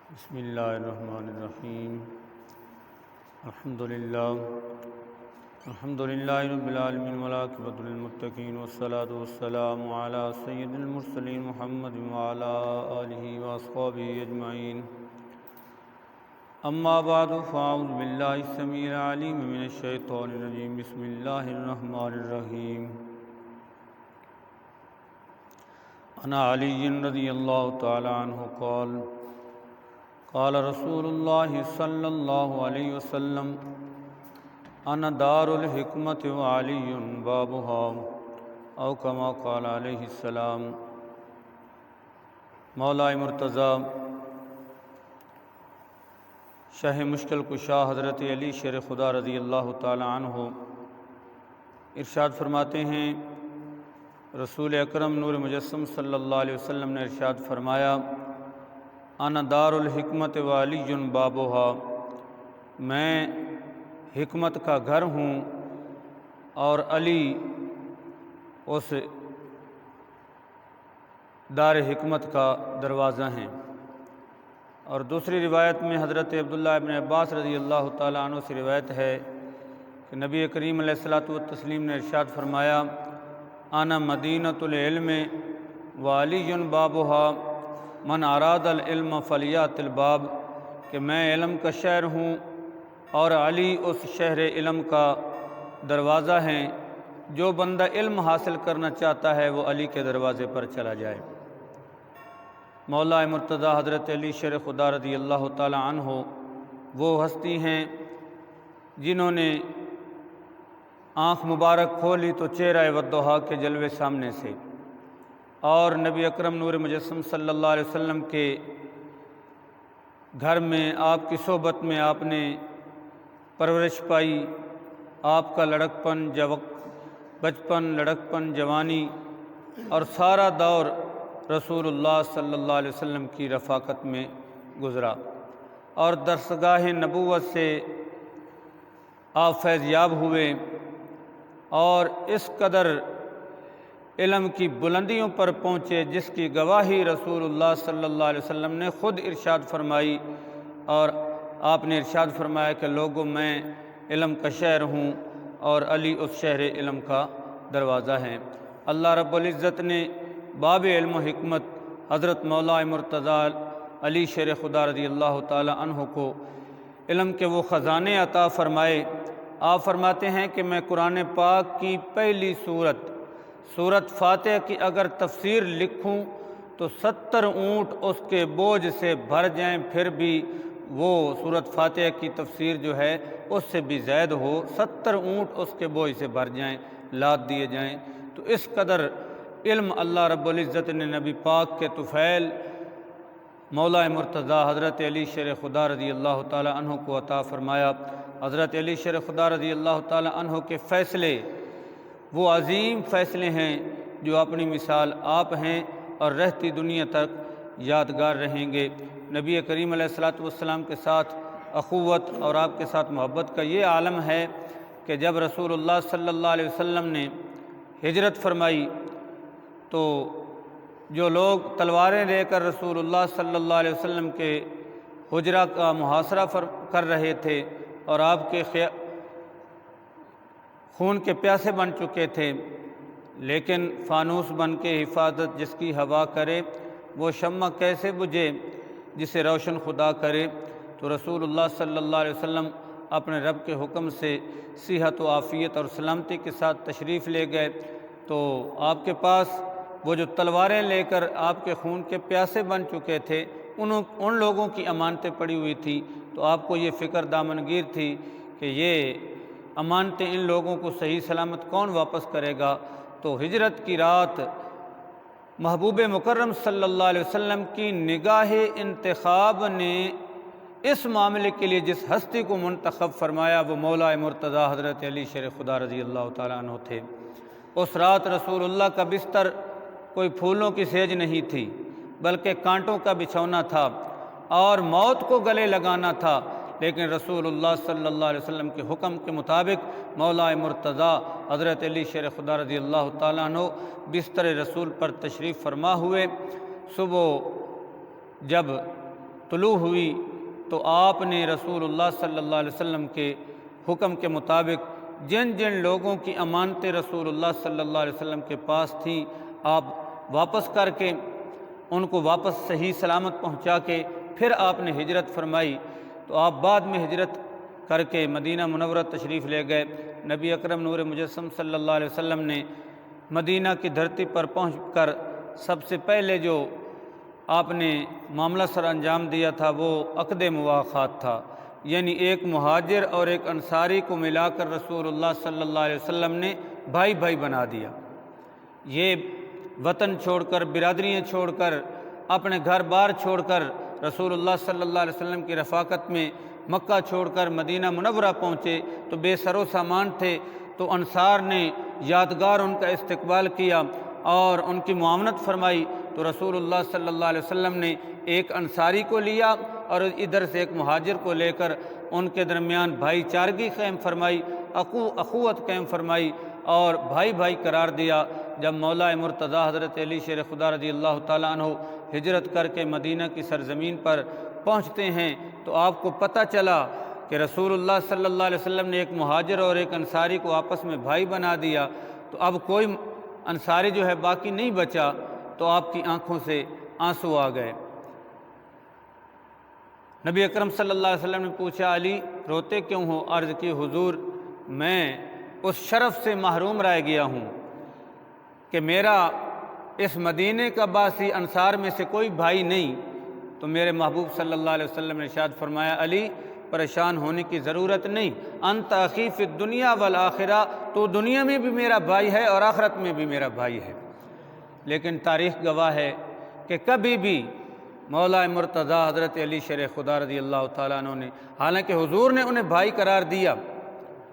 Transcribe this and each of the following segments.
بسم اللہ الرحمن الرحیم الحمدللہ رب العالمین والعاقبۃ للمتقین والصلاۃ والسلام علی سید المرسلین محمد وعلی آلہ واصحابہ اجمعین اما بعد فاعوذ باللہ السمیع العلیم من الشیطان الرجیم بسم اللہ الرحمن الرحیم عن علی رضی اللہ تعالی عنہ قال رسول اللہ صلی اللہ علیہ وسلم انا دار الحکمت وعلی بابها او کما قال علیہ السلام۔ مولا مرتضیٰ شاہ مشکل کشا حضرت علی شیر خدا رضی اللہ تعالی عنہ ارشاد فرماتے ہیں، رسول اکرم نور مجسم صلی اللہ علیہ وسلم نے ارشاد فرمایا، انا دار الحکمت وعلی بابها، میں حکمت کا گھر ہوں اور علی اس دار حکمت کا دروازہ ہیں۔ اور دوسری روایت میں حضرت عبداللہ ابن عباس رضی اللہ تعالیٰ عنہ سے روایت ہے کہ نبی کریم علیہ الصلاۃ والتسلیم نے ارشاد فرمایا، انا مدینۃ العلم وعلی بابها من اراد العلم فلیات الباب، کہ میں علم کا شہر ہوں اور علی اس شہر علم کا دروازہ ہیں، جو بندہ علم حاصل کرنا چاہتا ہے وہ علی کے دروازے پر چلا جائے۔ مولا مرتضیٰ حضرت علی شیر خدا رضی اللہ تعالی عنہ وہ ہستی ہیں جنہوں نے آنکھ مبارک کھولی تو چہرہ والضحیٰ کے جلوے سامنے سے، اور نبی اکرم نور مجسم صلی اللہ علیہ وسلم کے گھر میں آپ کی صحبت میں آپ نے پرورش پائی۔ آپ کا لڑکپن، بچپن، لڑکپن، جوانی اور سارا دور رسول اللہ صلی اللہ علیہ وسلم کی رفاقت میں گزرا، اور درسگاہ نبوت سے آپ فیض یاب ہوئے، اور اس قدر علم کی بلندیوں پر پہنچے جس کی گواہی رسول اللہ صلی اللہ علیہ وسلم نے خود ارشاد فرمائی، اور آپ نے ارشاد فرمایا کہ لوگوں میں علم کا شہر ہوں اور علی اس شہر علم کا دروازہ ہیں۔ اللہ رب العزت نے باب علم و حکمت حضرت مولا مرتضیٰ علی شیر خدا رضی اللہ تعالی عنہ کو علم کے وہ خزانے عطا فرمائے۔ آپ فرماتے ہیں کہ میں قرآن پاک کی پہلی سورت فاتحہ کی اگر تفسیر لکھوں تو 70 اونٹ اس کے بوجھ سے بھر جائیں، پھر بھی وہ سورت فاتحہ کی تفسیر جو ہے اس سے بھی زائد ہو، 70 اونٹ اس کے بوجھ سے بھر جائیں، لاد دیے جائیں۔ تو اس قدر علم اللہ رب العزت نے نبی پاک کے طفیل مولا مرتضیٰ حضرت علی شیر خدا رضی اللہ تعالی عنہ کو عطا فرمایا۔ حضرت علی شیر خدا رضی اللہ تعالی عنہ کے فیصلے وہ عظیم فیصلے ہیں جو اپنی مثال آپ ہیں اور رہتی دنیا تک یادگار رہیں گے۔ نبی کریم علیہ الصلاۃ والسلام کے ساتھ اخوت اور آپ کے ساتھ محبت کا یہ عالم ہے کہ جب رسول اللہ صلی اللہ علیہ وسلم نے ہجرت فرمائی تو جو لوگ تلواریں لے کر رسول اللہ صلی اللہ علیہ وسلم کے حجرہ کا محاصرہ کر رہے تھے اور آپ کے خون کے پیاسے بن چکے تھے، لیکن فانوس بن کے حفاظت جس کی ہوا کرے، وہ شمع کیسے بجھے جسے روشن خدا کرے۔ تو رسول اللہ صلی اللہ علیہ وسلم اپنے رب کے حکم سے صحت و عافیت اور سلامتی کے ساتھ تشریف لے گئے، تو آپ کے پاس وہ جو تلواریں لے کر آپ کے خون کے پیاسے بن چکے تھے ان لوگوں کی امانتیں پڑی ہوئی تھی، تو آپ کو یہ فکر دامنگیر تھی کہ یہ امانتیں ان لوگوں کو صحیح سلامت کون واپس کرے گا۔ تو ہجرت کی رات محبوب مکرم صلی اللہ علیہ وسلم کی نگاہ انتخاب نے اس معاملے کے لیے جس ہستی کو منتخب فرمایا وہ مولا مرتضیٰ حضرت علی شیر خدا رضی اللہ تعالیٰ عنہ تھے۔ اس رات رسول اللہ کا بستر کوئی پھولوں کی سیج نہیں تھی بلکہ کانٹوں کا بچھونا تھا اور موت کو گلے لگانا تھا، لیکن رسول اللہ صلی اللہ علیہ وسلم کے حکم کے مطابق مولا مرتضیٰ حضرت علی شیر خدا رضی اللہ تعالیٰ عنہ بستر رسول پر تشریف فرما ہوئے۔ صبح جب طلوع ہوئی تو آپ نے رسول اللہ صلی اللہ علیہ وسلم کے حکم کے مطابق جن جن لوگوں کی امانتیں رسول اللہ صلی اللہ علیہ وسلم کے پاس تھیں آپ واپس کر کے ان کو واپس صحیح سلامت پہنچا کے پھر آپ نے ہجرت فرمائی۔ تو آپ بعد میں ہجرت کر کے مدینہ منورہ تشریف لے گئے۔ نبی اکرم نور مجسم صلی اللہ علیہ وسلم نے مدینہ کی دھرتی پر پہنچ کر سب سے پہلے جو آپ نے معاملہ سر انجام دیا تھا وہ عقد مواخات تھا، یعنی ایک مہاجر اور ایک انصاری کو ملا کر رسول اللہ صلی اللہ علیہ وسلم نے بھائی بھائی بنا دیا۔ یہ وطن چھوڑ کر، برادریاں چھوڑ کر، اپنے گھر بار چھوڑ کر رسول اللہ صلی اللہ علیہ وسلم کی رفاقت میں مکہ چھوڑ کر مدینہ منورہ پہنچے تو بے سر و سامان تھے، تو انصار نے یادگار ان کا استقبال کیا اور ان کی معاونت فرمائی۔ تو رسول اللہ صلی اللہ علیہ وسلم نے ایک انصاری کو لیا اور ادھر سے ایک مہاجر کو لے کر ان کے درمیان بھائی چارگی قائم فرمائی، اخوت قائم فرمائی اور بھائی بھائی قرار دیا۔ جب مولا مرتضیٰ حضرت علی شیر خدا رضی اللہ تعالیٰ عنہ ہجرت کر کے مدینہ کی سرزمین پر پہنچتے ہیں تو آپ کو پتہ چلا کہ رسول اللہ صلی اللہ علیہ وسلم نے ایک مہاجر اور ایک انصاری کو آپس میں بھائی بنا دیا، تو اب کوئی انصاری جو ہے باقی نہیں بچا، تو آپ کی آنکھوں سے آنسو آ گئے۔ نبی اکرم صلی اللہ علیہ وسلم نے پوچھا علی روتے کیوں ہو؟ عرض کی حضور میں اس شرف سے محروم رہ گیا ہوں کہ میرا اس مدینے کا باسی انصار میں سے کوئی بھائی نہیں۔ تو میرے محبوب صلی اللہ علیہ وسلم نے ارشاد فرمایا علی پریشان ہونے کی ضرورت نہیں، انت اخی فی الدنیا والآخرہ، تو دنیا میں بھی میرا بھائی ہے اور آخرت میں بھی میرا بھائی ہے۔ لیکن تاریخ گواہ ہے کہ کبھی بھی مولا مرتضیٰ حضرت علی شیر خدا رضی اللہ تعالیٰ عنہ نے، حالانکہ حضور نے انہیں بھائی قرار دیا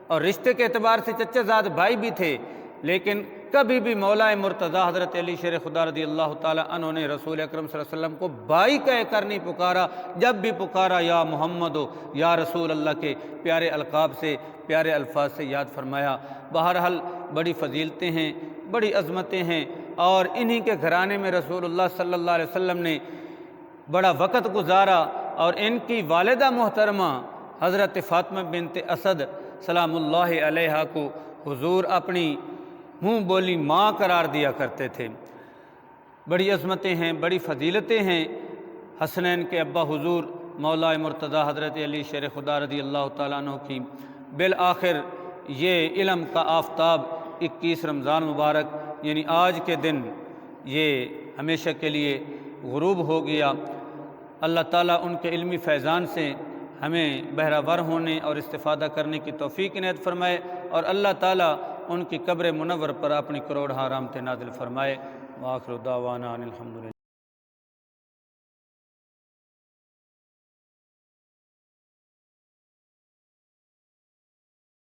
اور رشتے کے اعتبار سے چچا زاد بھائی بھی تھے، لیکن کبھی بھی مولا مرتضیٰ حضرت علی شیر خدا رضی اللہ تعالیٰ عنہ نے رسول اکرم صلی اللہ علیہ وسلم کو بھائی کہہ کر نہیں پکارا۔ جب بھی پکارا یا محمد ہو یا رسول اللہ کے پیارے القاب سے، پیارے الفاظ سے یاد فرمایا۔ بہرحال بڑی فضیلتیں ہیں، بڑی عظمتیں ہیں، اور انہی کے گھرانے میں رسول اللہ صلی اللہ علیہ وسلم نے بڑا وقت گزارا، اور ان کی والدہ محترمہ حضرت فاطمہ بنت اسد سلام اللہ علیہا کو حضور اپنی منہ بولی ماں قرار دیا کرتے تھے۔ بڑی عظمتیں ہیں، بڑی فضیلتیں ہیں حسنین کے ابا حضور مولا مرتضیٰ حضرت علی شیر خدا رضی اللہ تعالیٰ عنہ کی۔ بالآخر یہ علم کا آفتاب 21 رمضان مبارک یعنی آج کے دن یہ ہمیشہ کے لیے غروب ہو گیا۔ اللہ تعالیٰ ان کے علمی فیضان سے ہمیں بہرہ ہونے اور استفادہ کرنے کی توفیق عنایت فرمائے، اور اللہ تعالیٰ ان کی قبر منور پر اپنی کروڑ رحمتیں نازل فرمائے۔ وآخر دعوانا ان الحمدللہ۔